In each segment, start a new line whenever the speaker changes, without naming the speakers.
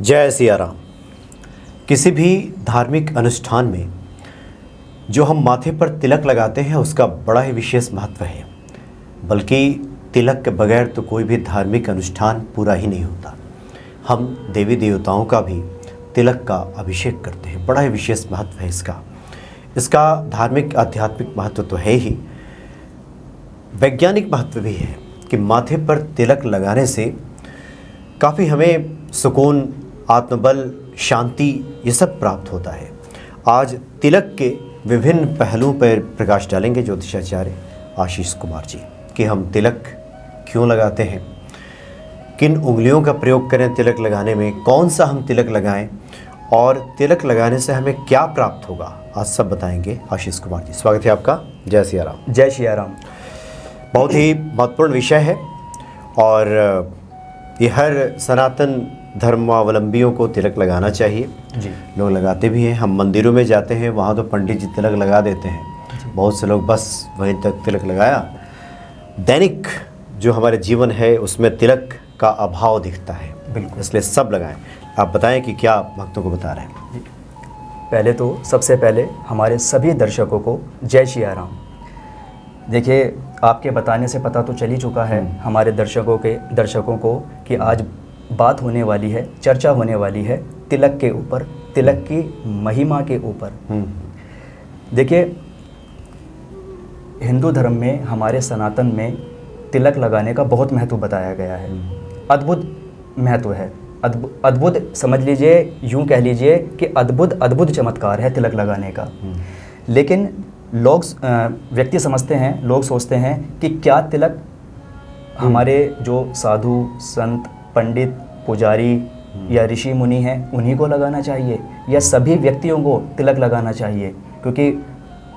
जय सिया राम। किसी भी धार्मिक अनुष्ठान में जो हम माथे पर तिलक लगाते हैं उसका बड़ा ही विशेष महत्व है, बल्कि तिलक के बगैर तो कोई भी धार्मिक अनुष्ठान पूरा ही नहीं होता। हम देवी देवताओं का भी तिलक का अभिषेक करते हैं, बड़ा ही विशेष महत्व है इसका धार्मिक आध्यात्मिक महत्व तो है ही, वैज्ञानिक महत्व भी है कि माथे पर तिलक लगाने से काफ़ी हमें सुकून, आत्मबल, शांति ये सब प्राप्त होता है। आज तिलक के विभिन्न पहलुओं पर प्रकाश डालेंगे ज्योतिषाचार्य आशीष कुमार जी कि हम तिलक क्यों लगाते हैं, किन उंगलियों का प्रयोग करें तिलक लगाने में, कौन सा हम तिलक लगाएं और तिलक लगाने से हमें क्या प्राप्त होगा, आज सब बताएंगे आशीष कुमार जी। स्वागत है आपका। जय सिया राम।
जय सिया राम।
बहुत ही महत्वपूर्ण विषय है और ये हर सनातन धर्मावलंबियों को तिलक लगाना चाहिए
जी।
लोग लगाते भी हैं। हम मंदिरों में जाते हैं, वहाँ तो पंडित जी तिलक लगा देते हैं, बहुत से लोग बस वहीं तक तिलक लगाया। दैनिक जो हमारे जीवन है उसमें तिलक का अभाव दिखता है,
बिल्कुल,
इसलिए सब लगाएं। आप बताएं कि क्या भक्तों को बता रहे हैं जी।
पहले तो सबसे पहले हमारे सभी दर्शकों को जय सिया राम। देखिए, आपके बताने से पता तो चल ही चुका है हमारे दर्शकों को कि आज बात होने वाली है, चर्चा होने वाली है तिलक के ऊपर, तिलक की महिमा के ऊपर। देखिए, हिंदू धर्म में, हमारे सनातन में तिलक लगाने का बहुत महत्व बताया गया है। अद्भुत महत्व है, अद्भुत समझ लीजिए, यूँ कह लीजिए कि अद्भुत चमत्कार है तिलक लगाने का। लेकिन लोग व्यक्ति समझते हैं, लोग सोचते हैं कि क्या तिलक हमारे जो साधु संत पंडित पुजारी या ऋषि मुनि हैं उन्हीं को लगाना चाहिए या सभी व्यक्तियों को तिलक लगाना चाहिए। क्योंकि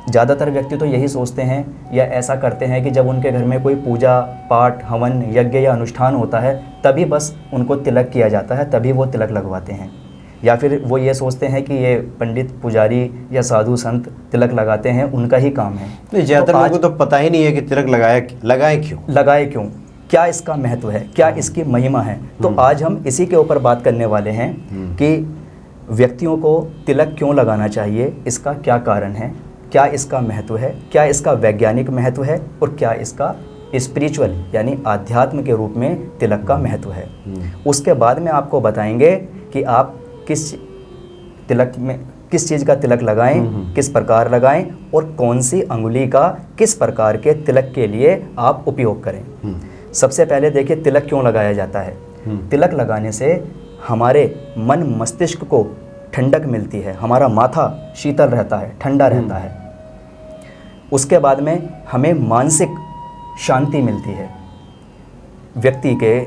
ज़्यादातर व्यक्ति तो यही सोचते हैं या ऐसा करते हैं कि जब उनके घर में कोई पूजा पाठ हवन यज्ञ या अनुष्ठान होता है तभी बस उनको तिलक किया जाता है, तभी वो तिलक लगवाते हैं। या फिर वो ये सोचते हैं कि ये पंडित पुजारी या साधु संत तिलक लगाते हैं, उनका ही काम है।
नहीं, ज़्यादातर लोगों को तो पता ही नहीं है कि तिलक लगाए क्यों, क्या इसका महत्व है, क्या इसकी महिमा है। तो आज हम इसी के ऊपर बात करने वाले हैं कि व्यक्तियों को तिलक क्यों लगाना चाहिए, इसका क्या कारण है, क्या इसका महत्व है, क्या इसका वैज्ञानिक महत्व है और क्या इसका स्पिरिचुअल यानी आध्यात्म के रूप में तिलक का महत्व है। उसके बाद में आपको बताएंगे कि आप किस चीज़ का तिलक लगाएं, किस प्रकार लगाएं और कौन सी अंगुली का किस प्रकार के तिलक के लिए आप उपयोग करें। सबसे पहले देखिए, तिलक क्यों लगाया जाता है। तिलक लगाने से हमारे मन मस्तिष्क को ठंडक मिलती है, हमारा माथा शीतल रहता है, ठंडा रहता है। उसके बाद में हमें मानसिक शांति मिलती है। व्यक्ति के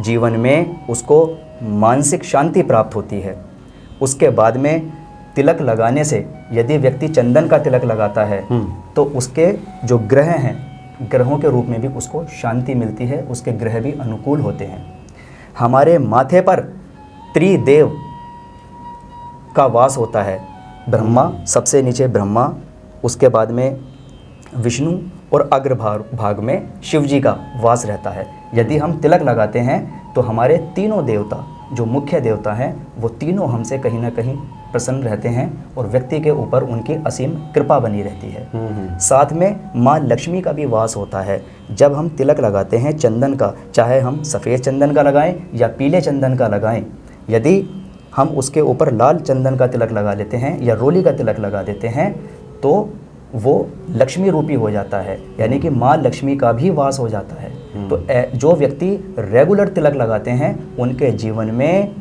जीवन में उसको मानसिक शांति प्राप्त होती है। उसके बाद में तिलक लगाने से यदि व्यक्ति चंदन का तिलक लगाता है तो उसके जो ग्रह हैं, ग्रहों के रूप में भी उसको शांति मिलती है, उसके ग्रह भी अनुकूल होते हैं। हमारे माथे पर त्रिदेव का वास होता है। ब्रह्मा, सबसे नीचे ब्रह्मा, उसके बाद में विष्णु और अग्र भाग में शिव जी का वास रहता है। यदि हम तिलक लगाते हैं तो हमारे तीनों देवता, जो मुख्य देवता हैं, वो तीनों हमसे कहीं ना कहीं प्रसन्न रहते हैं और व्यक्ति के ऊपर उनकी असीम कृपा बनी रहती है। साथ में माँ लक्ष्मी का भी वास होता है। जब हम तिलक लगाते हैं चंदन का, चाहे हम सफ़ेद चंदन का लगाएं या पीले चंदन का लगाएं, यदि हम उसके ऊपर लाल चंदन का तिलक लगा लेते हैं या रोली का तिलक लगा देते हैं तो वो लक्ष्मी रूपी हो जाता है, यानी कि माँ लक्ष्मी का भी वास हो जाता है। तो जो व्यक्ति रेगुलर तिलक लगाते हैं उनके जीवन में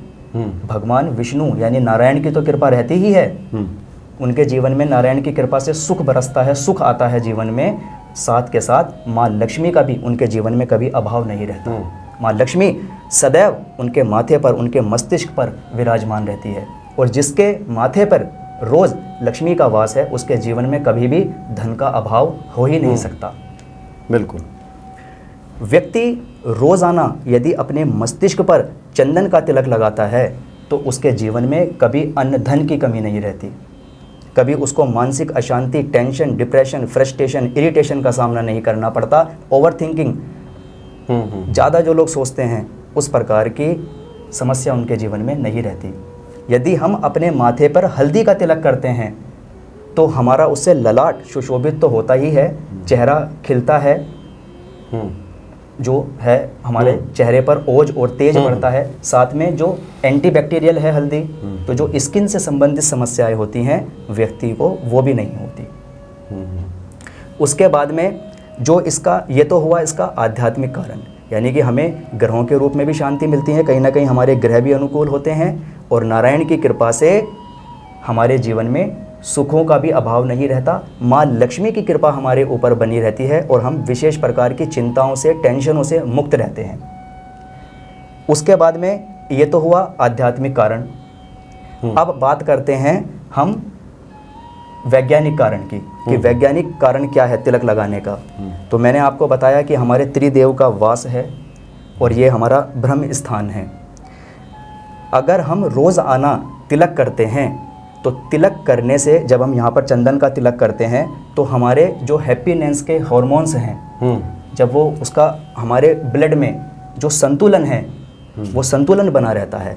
भगवान विष्णु यानी नारायण की तो कृपा रहती ही है। उनके जीवन में नारायण की कृपा से सुख बरसता है, सुख आता है जीवन में। साथ के साथ माँ लक्ष्मी का भी उनके जीवन में कभी अभाव नहीं रहता। माँ लक्ष्मी सदैव उनके माथे पर, उनके मस्तिष्क पर विराजमान रहती है और जिसके माथे पर रोज लक्ष्मी का वास है उसके जीवन में कभी भी धन का अभाव हो ही नहीं सकता। बिल्कुल।
व्यक्ति रोजाना यदि अपने मस्तिष्क पर चंदन का तिलक लगाता है तो उसके जीवन में कभी अन्न धन की कमी नहीं रहती, कभी उसको मानसिक अशांति, टेंशन, डिप्रेशन, फ्रस्ट्रेशन, इरिटेशन का सामना नहीं करना पड़ता। ओवर थिंकिंग ज़्यादा जो लोग सोचते हैं उस प्रकार की समस्या उनके जीवन में नहीं रहती। यदि हम अपने माथे पर हल्दी का तिलक करते हैं तो हमारा उससे ललाट सुशोभित तो होता ही है, चेहरा खिलता है, जो है हमारे चेहरे पर ओज और तेज बढ़ता है। साथ में जो एंटीबैक्टीरियल है हल्दी, तो जो स्किन से संबंधित समस्याएं होती हैं व्यक्ति को वो भी नहीं होती। उसके बाद में जो इसका, ये तो हुआ इसका आध्यात्मिक कारण, यानी कि हमें ग्रहों के रूप में भी शांति मिलती है, कहीं ना कहीं हमारे ग्रह भी अनुकूल होते हैं और नारायण की कृपा से हमारे जीवन में सुखों का भी अभाव नहीं रहता। माँ लक्ष्मी की कृपा हमारे ऊपर बनी रहती है और हम विशेष प्रकार की चिंताओं से, टेंशनों से मुक्त रहते हैं। उसके बाद में ये तो हुआ आध्यात्मिक कारण। अब बात करते हैं हम वैज्ञानिक कारण की, कि वैज्ञानिक कारण क्या है तिलक लगाने का। तो मैंने आपको बताया कि हमारे त्रिदेव का वास है और ये हमारा ब्रह्म स्थान है। अगर हम रोज़ आना तिलक करते हैं तो तिलक करने से, जब हम यहाँ पर चंदन का तिलक करते हैं तो हमारे जो हैप्पीनेस के हार्मोन्स हैं, जब वो उसका हमारे ब्लड में जो संतुलन है वो संतुलन बना रहता है।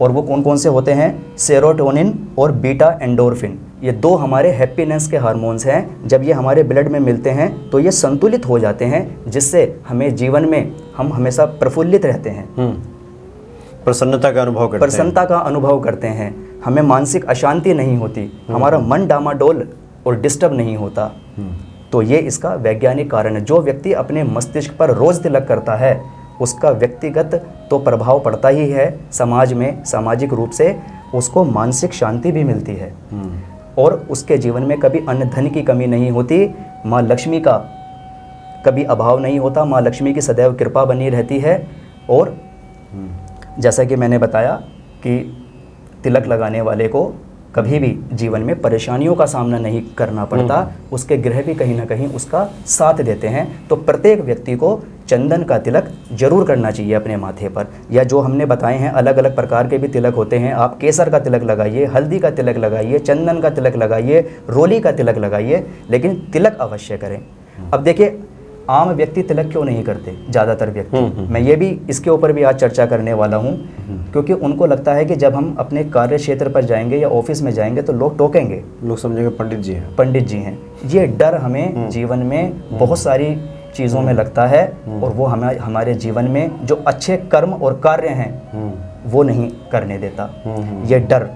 और वो कौन कौन से होते हैं? सेरोटोनिन और बीटा एंडोर्फिन, ये दो हमारे हैप्पीनेस के हार्मोन्स हैं। जब ये हमारे ब्लड में मिलते हैं तो ये संतुलित हो जाते हैं, जिससे हमें जीवन में हम हमेशा प्रफुल्लित रहते हैं,
प्रसन्नता का अनुभव करते हैं।
हमें मानसिक अशांति नहीं होती, हमारा मन डामाडोल और डिस्टर्ब नहीं होता। तो ये इसका वैज्ञानिक कारण है। जो व्यक्ति अपने मस्तिष्क पर रोज़ तिलक करता है उसका व्यक्तिगत तो प्रभाव पड़ता ही है, समाज में सामाजिक रूप से उसको मानसिक शांति भी मिलती है और उसके जीवन में कभी अन्न धन की कमी नहीं होती। माँ लक्ष्मी का कभी अभाव नहीं होता, माँ लक्ष्मी की सदैव कृपा बनी रहती है। और जैसा कि मैंने बताया कि तिलक लगाने वाले को कभी भी जीवन में परेशानियों का सामना नहीं करना पड़ता, उसके ग्रह भी कहीं ना कहीं उसका साथ देते हैं। तो प्रत्येक व्यक्ति को चंदन का तिलक जरूर करना चाहिए अपने माथे पर, या जो हमने बताए हैं अलग अलग प्रकार के भी तिलक होते हैं। आप केसर का तिलक लगाइए, हल्दी का तिलक लगाइए, चंदन का तिलक लगाइए, रोली का तिलक लगाइए, लेकिन तिलक अवश्य करें। अब देखिए, आम व्यक्ति तिलक क्यों नहीं करते? ज़्यादातर व्यक्ति, मैं ये भी इसके ऊपर भी आज चर्चा करने वाला हूँ, क्योंकि उनको लगता है कि जब हम अपने कार्य क्षेत्र पर जाएंगे या ऑफिस में जाएंगे तो लोग टोकेंगे,
लोग समझेंगे पंडित जी हैं।
ये डर हमें जीवन में बहुत सारी चीज़ों में लगता है और वो हमारे जीवन में जो अच्छे कर्म और कार्य हैं वो नहीं करने देता। ये डर,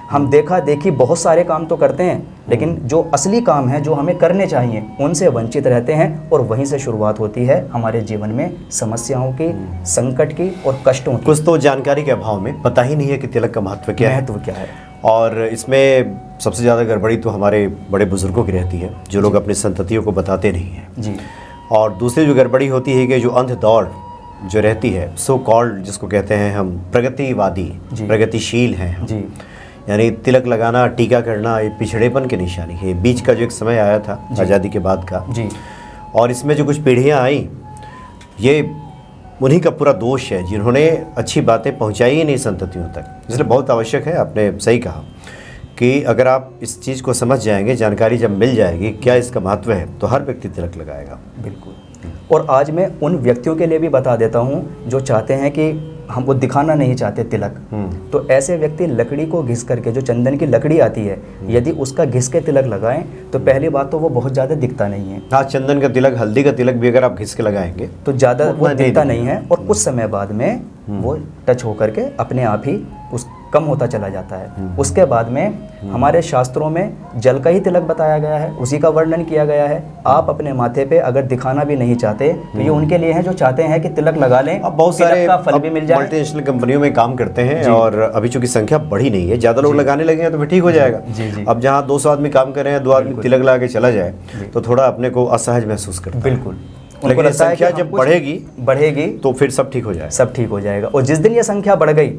हम देखा देखी बहुत सारे काम तो करते हैं, लेकिन जो असली काम है जो हमें करने चाहिए उनसे वंचित रहते हैं और वहीं से शुरुआत होती है हमारे जीवन में समस्याओं की, संकट की और कष्टों की।
कुछ तो जानकारी के अभाव में पता ही नहीं है कि तिलक का महत्व क्या है। और इसमें सबसे ज़्यादा गड़बड़ी तो हमारे बड़े बुजुर्गों की रहती है, जो लोग अपनी संततियों को बताते नहीं हैं
जी।
और दूसरी जो गड़बड़ी होती है कि जो अंध दौड़ जो रहती है, सो कॉल्ड जिसको कहते हैं हम प्रगतिवादी, प्रगतिशील हैं हम, जी। यानी तिलक लगाना, टीका करना, ये पिछड़ेपन की निशानी है। बीच का जो एक समय आया था आज़ादी के बाद का
जी,
और इसमें जो कुछ पीढ़ियाँ आई, ये उन्हीं का पूरा दोष है जिन्होंने अच्छी बातें पहुँचाई ही नहीं संततियों तक। इसलिए बहुत आवश्यक है, आपने सही कहा कि अगर आप इस चीज़ को समझ जाएंगे, जानकारी जब मिल जाएगी क्या इसका महत्व है, तो हर व्यक्ति तिलक लगाएगा।
बिल्कुल। और आज मैं उन व्यक्तियों के लिए भी बता देता हूँ जो चाहते हैं कि हम वो दिखाना नहीं चाहते तिलक, तो ऐसे व्यक्ति लकड़ी को घिस करके, जो चंदन की लकड़ी आती है, यदि उसका घिस के तिलक लगाएं तो पहली बात तो वो बहुत ज़्यादा दिखता नहीं है।
हाँ, चंदन का तिलक, हल्दी का तिलक भी अगर आप घिस के लगाएंगे
तो ज़्यादा वो दिखता नहीं है और कुछ समय बाद में वो टच होकर के अपने आप ही उस कम होता चला जाता है। उसके बाद में हमारे शास्त्रों में जल का ही तिलक बताया गया है, उसी का वर्णन किया गया है। आप अपने माथे पे अगर दिखाना भी नहीं चाहते तो ये उनके लिए है जो चाहते हैं कि तिलक लगा लें,
अब बहुत सारे
का फल भी मिल जाए।
मल्टीनेशनल कंपनियों में काम करते हैं और अभी चूंकि संख्या बढ़ी नहीं है, ज़्यादा लोग लगाने लगे हैं तो फिर ठीक हो जाएगा। अब जहाँ 200 आदमी काम कर रहे हैं, 2 आदमी तिलक लगा के चला जाए तो थोड़ा अपने को असहज महसूस करता है।
बिल्कुल।
लेकिन ये संख्या जब बढ़ेगी तो फिर सब ठीक हो जाएगा,
सब ठीक हो जाएगा। और जिस दिन ये संख्या बढ़ गई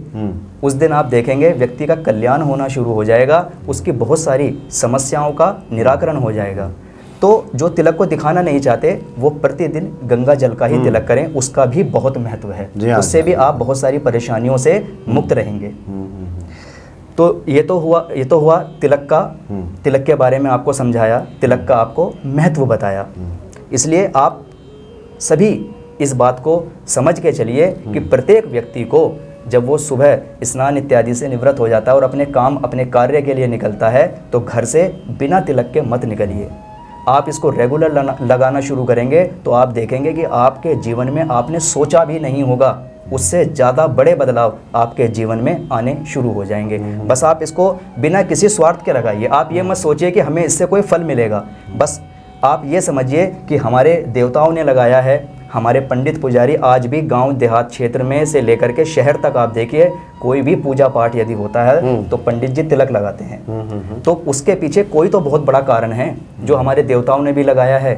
उस दिन आप देखेंगे व्यक्ति का कल्याण होना शुरू हो जाएगा, उसकी बहुत सारी समस्याओं का निराकरण हो जाएगा। तो जो तिलक को दिखाना नहीं चाहते वो प्रतिदिन गंगा जल का ही तिलक करें, उसका भी बहुत महत्व है, उससे भी आप बहुत सारी परेशानियों से मुक्त रहेंगे। तो ये तो हुआ तिलक का, तिलक के बारे में आपको समझाया, तिलक का आपको महत्व बताया। इसलिए आप सभी इस बात को समझ के चलिए कि प्रत्येक व्यक्ति को जब वो सुबह स्नान इत्यादि से निवृत्त हो जाता है और अपने काम अपने कार्य के लिए निकलता है, तो घर से बिना तिलक के मत निकलिए। आप इसको रेगुलर लगाना शुरू करेंगे तो आप देखेंगे कि आपके जीवन में आपने सोचा भी नहीं होगा उससे ज़्यादा बड़े बदलाव आपके जीवन में आने शुरू हो जाएंगे। बस आप इसको बिना किसी स्वार्थ के लगाइए। आप ये मत सोचिए कि हमें इससे कोई फल मिलेगा, बस आप ये समझिए कि हमारे देवताओं ने लगाया है। हमारे पंडित पुजारी आज भी गांव देहात क्षेत्र में से लेकर के शहर तक आप देखिए, कोई भी पूजा पाठ यदि होता है तो पंडित जी तिलक लगाते हैं। तो उसके पीछे कोई तो बहुत बड़ा कारण है जो हमारे देवताओं ने भी लगाया है।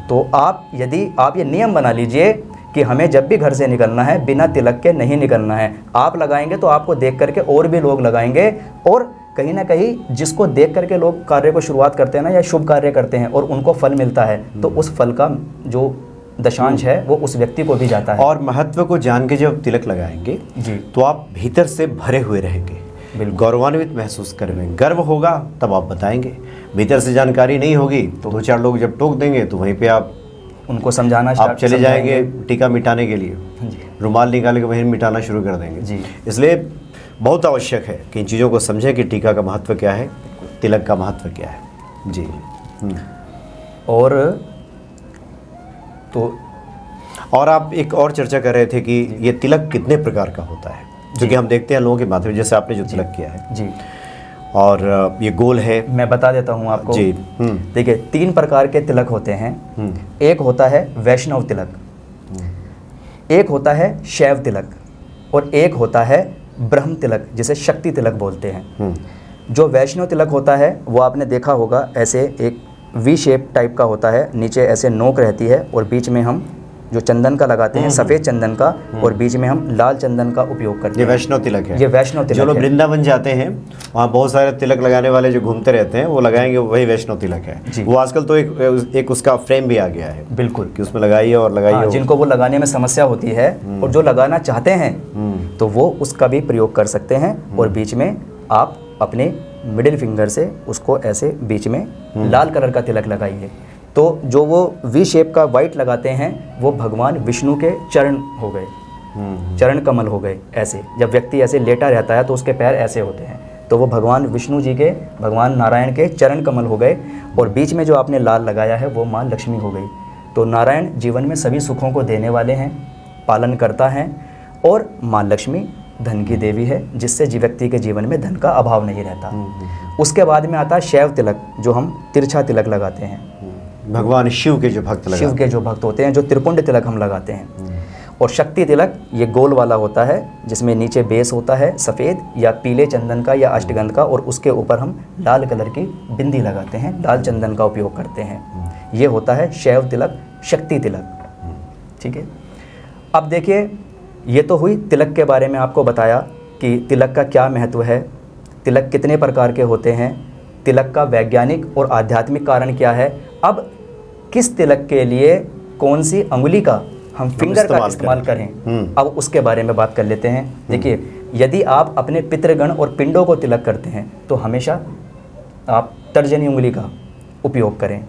तो आप यदि आप ये नियम बना लीजिए कि हमें जब भी घर से निकलना है बिना तिलक के नहीं निकलना है। आप लगाएंगे तो आपको देख करके और भी लोग लगाएंगे, और कहीं ना कहीं जिसको देख करके लोग कार्य को शुरुआत करते हैं ना, या शुभ कार्य करते हैं और उनको फल मिलता है, तो उस फल का जो दशांश है वो उस व्यक्ति को भी जाता है।
और महत्व को जान के जब तिलक लगाएंगे
जी,
तो आप भीतर से भरे हुए रहेंगे, गौरवान्वित महसूस करेंगे, गर्व होगा तब आप बताएंगे। भीतर से जानकारी नहीं होगी तो 2-4 लोग जब टोक देंगे तो वहीं पे आप
उनको समझाना
आप चले जाएंगे टीका मिटाने के लिए, रुमाल निकाल के वहीं मिटाना शुरू कर देंगे
जी।
इसलिए बहुत आवश्यक है कि इन चीज़ों को समझें कि टीका का महत्व क्या है, तिलक का महत्व क्या है। जी। और आप एक और चर्चा कर रहे थे कि ये तिलक कितने प्रकार का होता है, जो कि हम देखते हैं लोगों के माथे में, जैसे आपने जो तिलक किया है
जी,
और ये गोल है।
मैं बता देता हूँ आपको
जी।
देखिए 3 प्रकार के तिलक होते हैं। एक होता है वैष्णव तिलक, एक होता है शैव तिलक, और एक होता है ब्रह्म तिलक, जिसे शक्ति तिलक बोलते हैं। जो वैष्णव तिलक होता है वो आपने देखा होगा, ऐसे एक वी शेप टाइप का होता है, नीचे ऐसे नोक रहती है और बीच में हम जो चंदन का लगाते हैं, सफ़ेद चंदन का, और बीच में हम लाल चंदन का उपयोग करते हैं।
ये वैष्णव तिलक है।
ये वैष्णव तिलक
जो लोग
है।
वृंदावन जाते हैं वहाँ बहुत सारे तिलक लगाने वाले जो घूमते रहते हैं वो लगाएंगे, वही वैष्णव तिलक है। वो आजकल तो एक उसका फ्रेम भी आ गया है,
बिल्कुल,
कि उसमें लगाइए और लगाइए।
हाँ, जिनको वो लगाने में समस्या होती है और जो लगाना चाहते हैं तो वो उसका भी प्रयोग कर सकते हैं। और बीच में आप अपने मिडिल फिंगर से उसको ऐसे बीच में लाल कलर का तिलक लगाइए। तो जो वो वी शेप का वाइट लगाते हैं वो भगवान विष्णु के चरण हो गए, चरण कमल हो गए। ऐसे जब व्यक्ति ऐसे लेटा रहता है तो उसके पैर ऐसे होते हैं, तो वो भगवान विष्णु जी के, भगवान नारायण के चरण कमल हो गए। और बीच में जो आपने लाल लगाया है वो माँ लक्ष्मी हो गई। तो नारायण जीवन में सभी सुखों को देने वाले हैं, पालन करता है, और माँ लक्ष्मी धन की देवी है, जिससे व्यक्ति के जीवन में धन का अभाव नहीं रहता। उसके बाद में आता है शैव तिलक, जो हम तिरछा तिलक लगाते हैं।
भगवान शिव के जो भक्त लगाते हैं,
शिव के जो भक्त होते हैं, जो त्रिपुंड तिलक हम लगाते हैं। और शक्ति तिलक ये गोल वाला होता है, जिसमें नीचे बेस होता है सफ़ेद या पीले चंदन का या अष्टगंध का, और उसके ऊपर हम लाल कलर की बिंदी लगाते हैं, लाल चंदन का उपयोग करते हैं। ये होता है शैव तिलक, शक्ति तिलक। ठीक है, अब देखिए ये तो हुई तिलक के बारे में आपको बताया कि तिलक का क्या महत्व है, तिलक कितने प्रकार के होते हैं, तिलक का वैज्ञानिक और आध्यात्मिक कारण क्या है। अब किस तिलक के लिए कौन सी अंगुली का हम फिंगर का इस्तेमाल करें, अब उसके बारे में बात कर लेते हैं। देखिए, यदि आप अपने पितृगण और पिंडों को तिलक करते हैं तो हमेशा आप तर्जनी उंगली का उपयोग करें,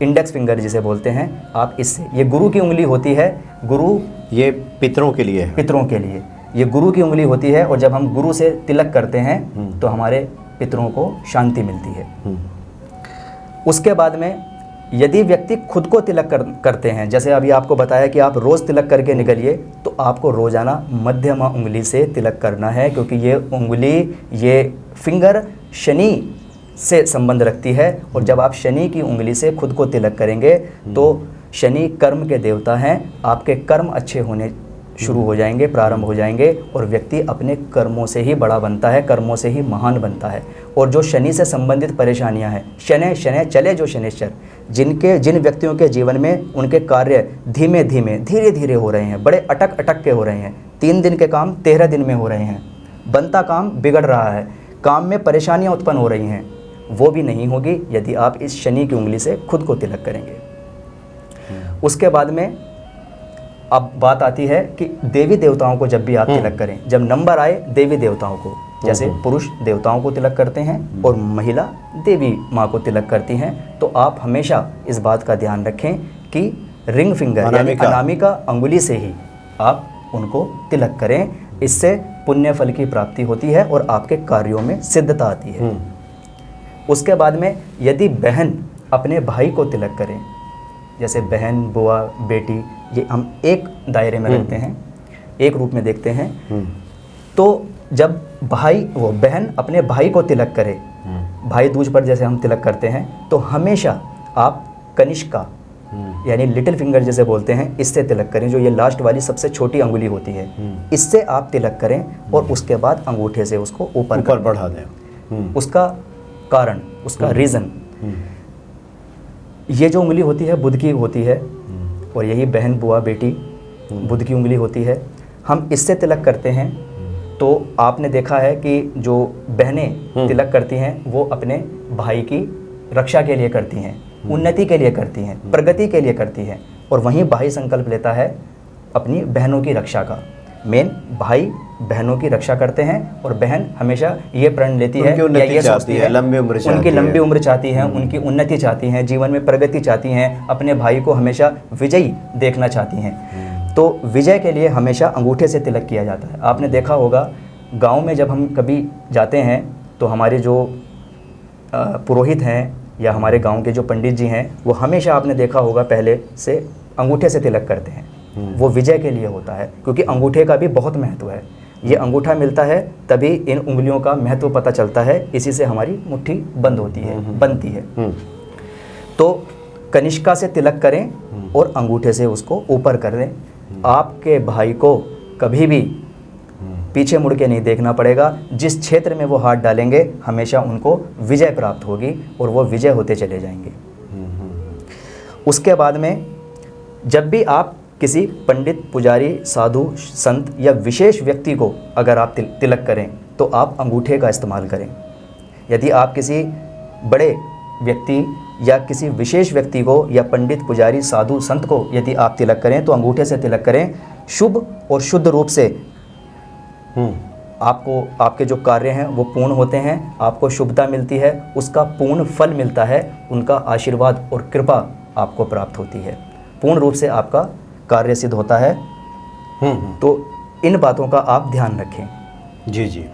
इंडेक्स फिंगर जिसे बोलते हैं आप, इससे। ये गुरु की उंगली होती है, गुरु
ये पितरों के लिए है,
पितरों के लिए ये गुरु की उंगली होती है। और जब हम गुरु से तिलक करते हैं तो हमारे पितरों को शांति मिलती है। उसके बाद में यदि व्यक्ति खुद को तिलक करते हैं, जैसे अभी आपको बताया कि आप रोज़ तिलक करके निकलिए, तो आपको रोज़ाना मध्यमा उंगली से तिलक करना है, क्योंकि ये उंगली, ये फिंगर शनि से संबंध रखती है। और जब आप शनि की उंगली से खुद को तिलक करेंगे तो शनि कर्म के देवता हैं, आपके कर्म अच्छे होने शुरू हो जाएंगे, प्रारंभ हो जाएंगे, और व्यक्ति अपने कर्मों से ही बड़ा बनता है, कर्मों से ही महान बनता है। और जो शनि से संबंधित परेशानियां हैं, शनै शनै चले जो शनिश्चर, जिन व्यक्तियों के जीवन में उनके कार्य धीरे धीरे हो रहे हैं, बड़े अटक के हो रहे हैं, 3 दिन के काम 13 दिन में हो रहे हैं, बनता काम बिगड़ रहा है, काम में परेशानियाँ उत्पन्न हो रही हैं, वो भी नहीं होगी यदि आप इस शनि की उंगली से खुद को तिलक करेंगे। उसके बाद में अब बात आती है कि देवी देवताओं को जब भी आप तिलक करें, जब नंबर आए देवी देवताओं को, जैसे पुरुष देवताओं को तिलक करते हैं और महिला देवी माँ को तिलक करती हैं, तो आप हमेशा इस बात का ध्यान रखें कि रिंग फिंगर यानी अनामिका अंगुली से ही आप उनको तिलक करें।
इससे पुण्य फल की प्राप्ति होती है और आपके कार्यों में सिद्धता आती है। उसके बाद में यदि बहन अपने भाई को तिलक करें, जैसे बहन, बुआ, बेटी, ये हम एक दायरे में रहते हैं, एक रूप में देखते हैं, तो जब बहन अपने भाई को तिलक करे, भाई दूज पर जैसे हम तिलक करते हैं, तो हमेशा आप कनिष्का यानी लिटिल फिंगर जैसे बोलते हैं, इससे तिलक करें, जो ये लास्ट वाली सबसे छोटी अंगुली होती है, इससे आप तिलक करें और उसके बाद अंगूठे से उसको ऊपर
बढ़ा दें।
उसका कारण, उसका रीज़न, ये जो उंगली होती है बुध की होती है और यही बहन, बुआ, बेटी बुध की उंगली होती है। हम इससे तिलक करते हैं तो आपने देखा है कि जो बहनें तिलक करती हैं वो अपने भाई की रक्षा के लिए करती हैं, उन्नति के लिए करती हैं, प्रगति के लिए करती हैं, और वहीं भाई संकल्प लेता है अपनी बहनों की रक्षा का। मेन भाई बहनों की रक्षा करते हैं और बहन हमेशा ये प्रण लेती है या ये सोचती है, उनकी लंबी उम्र चाहती हैं, उनकी उन्नति चाहती हैं, जीवन में प्रगति चाहती हैं, अपने भाई को हमेशा विजयी देखना चाहती हैं। तो विजय के लिए हमेशा अंगूठे से तिलक किया जाता है। आपने देखा होगा गांव में जब हम कभी जाते हैं तो हमारे जो पुरोहित हैं या हमारे गांव के जो पंडित जी हैं, वो हमेशा आपने देखा होगा पहले से अंगूठे से तिलक करते हैं। वो विजय के लिए होता है, क्योंकि अंगूठे का भी बहुत महत्व है। ये अंगूठा मिलता है तभी इन उंगलियों का महत्व पता चलता है, इसी से हमारी मुट्ठी बंद होती है, बनती है। तो कनिष्का से तिलक करें और अंगूठे से उसको ऊपर कर दें। आपके भाई को कभी भी पीछे मुड़ के नहीं देखना पड़ेगा। जिस क्षेत्र में वो हाथ डालेंगे हमेशा उनको विजय प्राप्त होगी और वो विजय होते चले जाएंगे। उसके बाद में जब भी आप किसी पंडित, पुजारी, साधु, संत या विशेष व्यक्ति को अगर आप तिलक करें तो आप अंगूठे का इस्तेमाल करें। यदि आप किसी बड़े व्यक्ति या किसी विशेष व्यक्ति को या पंडित, पुजारी, साधु, संत को यदि आप तिलक करें तो अंगूठे से तिलक करें। शुभ और शुद्ध रूप से आपको आपके जो कार्य हैं वो पूर्ण होते हैं, आपको शुभता मिलती है, उसका पूर्ण फल मिलता है, उनका आशीर्वाद और कृपा आपको प्राप्त होती है, पूर्ण रूप से आपका कार्य सिद्ध होता है। तो इन बातों का आप ध्यान रखें।
जी जी।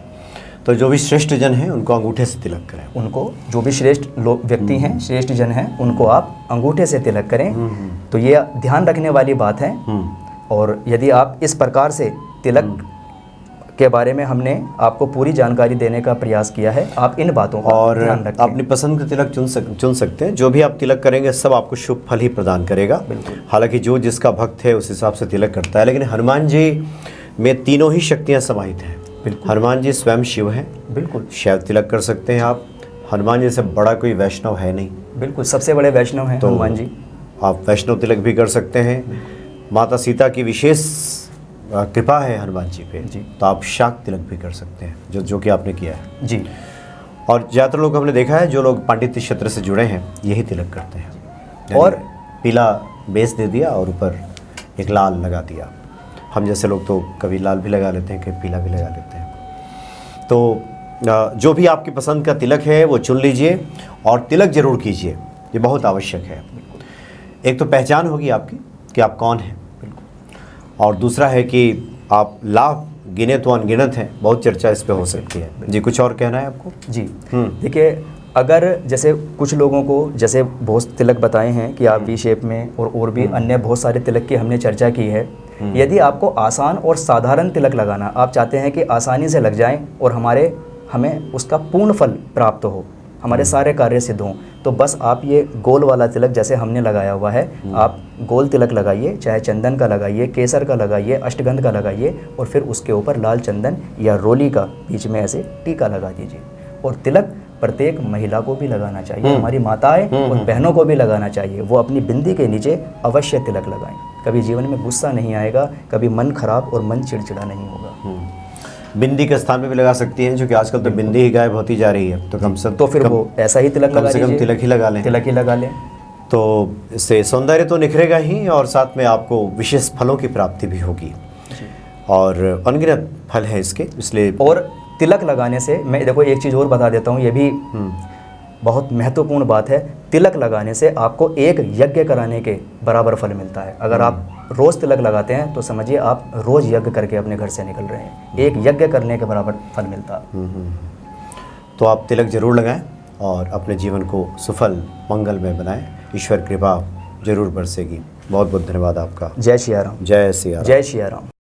तो जो भी श्रेष्ठ जन हैं उनको अंगूठे से तिलक करें।
उनको जो भी श्रेष्ठ लोग व्यक्ति हैं, श्रेष्ठ जन हैं, उनको आप अंगूठे से तिलक करें। तो ये ध्यान रखने वाली बात है। और यदि आप इस प्रकार से तिलक के बारे में हमने आपको पूरी जानकारी देने का प्रयास किया है, आप इन बातों का
और
ध्यान रखें।
अपनी पसंद का तिलक चुन सकते हैं। जो भी आप तिलक करेंगे सब आपको शुभ फल ही प्रदान करेगा। हालांकि जो जिसका भक्त है उस हिसाब से तिलक करता है, लेकिन हनुमान जी में तीनों ही शक्तियाँ समाहित हैं। हनुमान जी स्वयं शिव हैं।
बिल्कुल
शैव तिलक कर सकते हैं आप। हनुमान जी से बड़ा कोई वैष्णव है नहीं।
बिल्कुल सबसे बड़े वैष्णव हैं हनुमान जी।
आप वैष्णव तिलक भी कर सकते हैं। माता सीता की विशेष कृपा है हनुमान जी पे जी, तो आप शाक तिलक भी कर सकते हैं, जो कि आपने किया है
जी।
और ज़्यादातर लोग हमने देखा है जो लोग पांडित्य क्षेत्र से जुड़े हैं यही तिलक करते हैं।
और
पीला बेस दे दिया और ऊपर एक लाल लगा दिया। हम जैसे लोग तो कभी लाल भी लगा लेते हैं, कभी पीला भी लगा लेते हैं। तो जो भी आपकी पसंद का तिलक है वो चुन लीजिए और तिलक जरूर कीजिए, ये बहुत आवश्यक है। एक तो पहचान होगी आपकी कि आप कौन हैं, और दूसरा है कि आप लाभ गिने तो अनगिनत हैं। बहुत चर्चा इस पे हो सकती है। जी कुछ और कहना है आपको?
जी देखिए, अगर जैसे कुछ लोगों को जैसे बहुत तिलक बताए हैं कि आप वी शेप में और भी अन्य बहुत सारे तिलक की हमने चर्चा की है। यदि आपको आसान और साधारण तिलक लगाना, आप चाहते हैं कि आसानी से लग जाएं और हमें उसका पूर्ण फल प्राप्त हो, हमारे सारे कार्य सिद्ध हों, तो बस आप ये गोल वाला तिलक जैसे हमने लगाया हुआ है, आप गोल तिलक लगाइए, चाहे चंदन का लगाइए, केसर का लगाइए, अष्टगंध का लगाइए, और फिर उसके ऊपर लाल चंदन या रोली का बीच में ऐसे टीका लगा दीजिए। और तिलक प्रत्येक महिला को भी लगाना चाहिए, हमारी माताएं और बहनों को भी लगाना चाहिए। वो अपनी बिंदी के नीचे अवश्य तिलक लगाएं। कभी जीवन में गुस्सा नहीं आएगा, कभी मन खराब और मन चिड़चिड़ा नहीं होगा।
बिंदी के स्थान पे भी लगा सकती हैं, क्योंकि आजकल तो बिंदी ही गायब होती जा रही है। तो कम से
तो फिर वो ऐसा ही तिलक लगा
कम तिलक ही लगा लें।
तिलक ही लगा लें,
तो इससे सौंदर्य तो निखरेगा ही और साथ में आपको विशेष फलों की प्राप्ति भी होगी और अनगिनत फल है इसके। इसलिए
और तिलक लगाने से मैं देखो एक चीज़ और बता देता हूँ, ये भी
बहुत महत्वपूर्ण बात है, तिलक लगाने से आपको एक यज्ञ कराने के बराबर फल मिलता है। अगर आप रोज़ तिलक लगाते हैं तो समझिए आप रोज़ यज्ञ करके अपने घर से निकल रहे हैं, एक यज्ञ करने के बराबर फल मिलता है।
तो आप तिलक जरूर लगाएं और अपने जीवन को सफल मंगलमय बनाएं, ईश्वर कृपा जरूर बरसेगी। बहुत बहुत धन्यवाद आपका।
जय सिया राम।
जय सिया राम।
जय सिया राम।